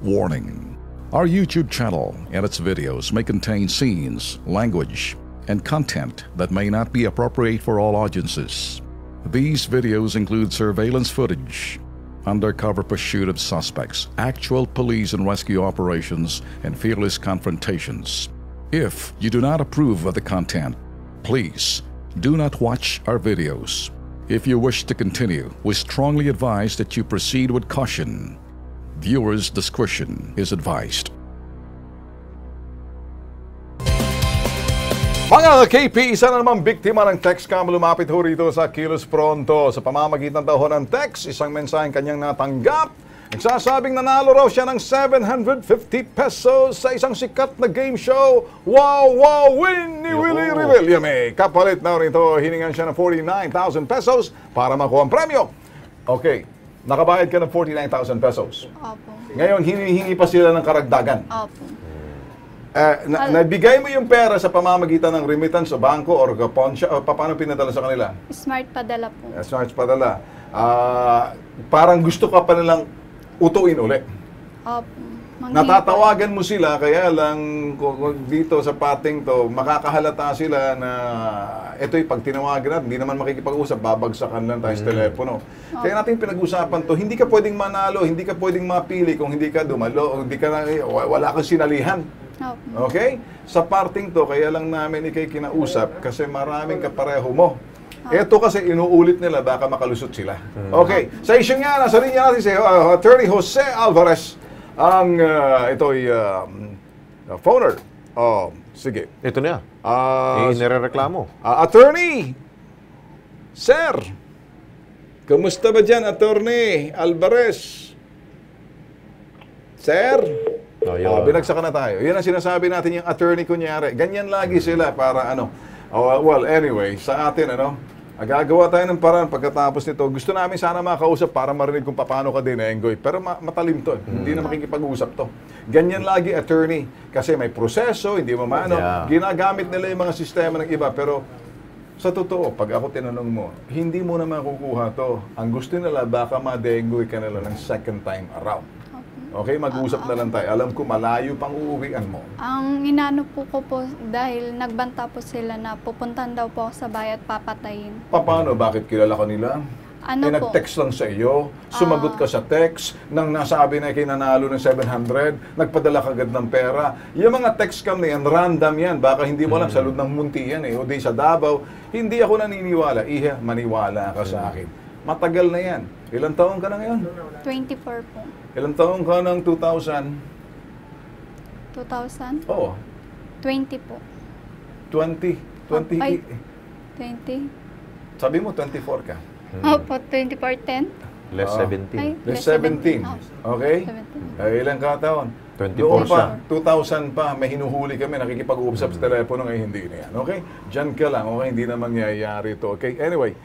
Warning. Our YouTube channel and its videos may contain scenes, language, and content that may not be appropriate for all audiences. These videos include surveillance footage, undercover pursuit of suspects, actual police and rescue operations, and fearless confrontations. If you do not approve of the content, please do not watch our videos. If you wish to continue, we strongly advise that you proceed with caution. Viewers' discretion is advised. Mga KP, isa na namang biktima ng text scam lumapit ho rito sa Kilos Pronto. Sa pamamagitan daw ho ng text, isang mensaheng kanyang natanggap. Nagsasabing nanalo raw siya ng 750 pesos sa isang sikat na game show. Wow, wow, win ni Willie Revillame. Kapalit na rito, hiningan siya ng 49,000 pesos para makuha ang premyo. Okay, nakabayad ka ng 49,000 pesos. Opo. Ngayon, hinihingi pa sila ng karagdagan. Opo. Nabigay mo yung pera sa pamamagitan ng remittance o bangko or pawn shop, o paano pinadala sa kanila? Smart padala po. Smart padala. Parang gusto ka pa nilang utuin uli. Opo. Natatawagan mo sila, kaya lang dito sa pating to, makakahalata sila na ito'y pag tinawagan natin, hindi naman makikipag-usap, babagsakan lang tayo sa telepono. Kaya natin pinag-usapan to, hindi ka pwedeng manalo, hindi ka pwedeng mapili kung hindi ka dumalo, hindi ka, wala kang sinalihan. Okay? Sa parting to, kaya lang namin ikay kinausap kasi maraming kapareho mo. Ito kasi inuulit nila, baka makalusot sila. Okay, sa issue nga, nasa linya natin si Attorney Jose Alvarez, ang ito'y phoner. Sige. Ito na. Nirereklamo. Attorney! Sir! Kumusta ba dyan, Attorney Alvarez? Sir? Binagsakan na tayo. Yan ang sinasabi natin yung attorney kunyari. Ganyan lagi sila para ano. Well, anyway, sa atin, gagawa tayo ng paraan pagkatapos nito. Gusto namin sana makausap para marinig kung paano ka din, Engoy. Pero matalim to. Hindi na makikipag-usap to. Ganyan lagi, attorney. Kasi may proseso, hindi mo maano. Ginagamit nila yung mga sistema ng iba. Pero sa totoo, pag ako tinanong mo, hindi mo na makukuha to. Ang gusto nila, baka ma-Engoy ka nila ng second time around. Okay, mag-usap na lang tayo. Alam ko, malayo pang uuwian mo. Ang inano po ko po, dahil nagbanta po sila na pupuntan daw po ako sa bahay at papatayin. Paano? Bakit kilala ka nila? Nag-text lang sa iyo, sumagot ka sa text, nang nasabi na kinanalo ng 700, nagpadala ka agad ng pera. Yung mga text scam na yan, random yan. Baka hindi mo alam, sa loob ng munti yan o di sa Davao. Hindi ako naniniwala. Maniwala ka sa akin. Matagal na yan. Ilang taon ka na ngayon? 24 po. Ilang taon ka ng 2000? 2000? Oo. 20 po. 20? 20? Ay, 20? Sabi mo, 24 ka. Opo, 24, 10? Less 17. Ay, Less 17. Okay? 17. Ay, ilang kataon? 24 Doon siya. pa, 2000 pa, may hinuhuli kami, nakikipag-uusap sa telepono, ngayon hindi na yan. Okay? Diyan ka lang, okay? Hindi na mangyayari ito. Okay? Anyway,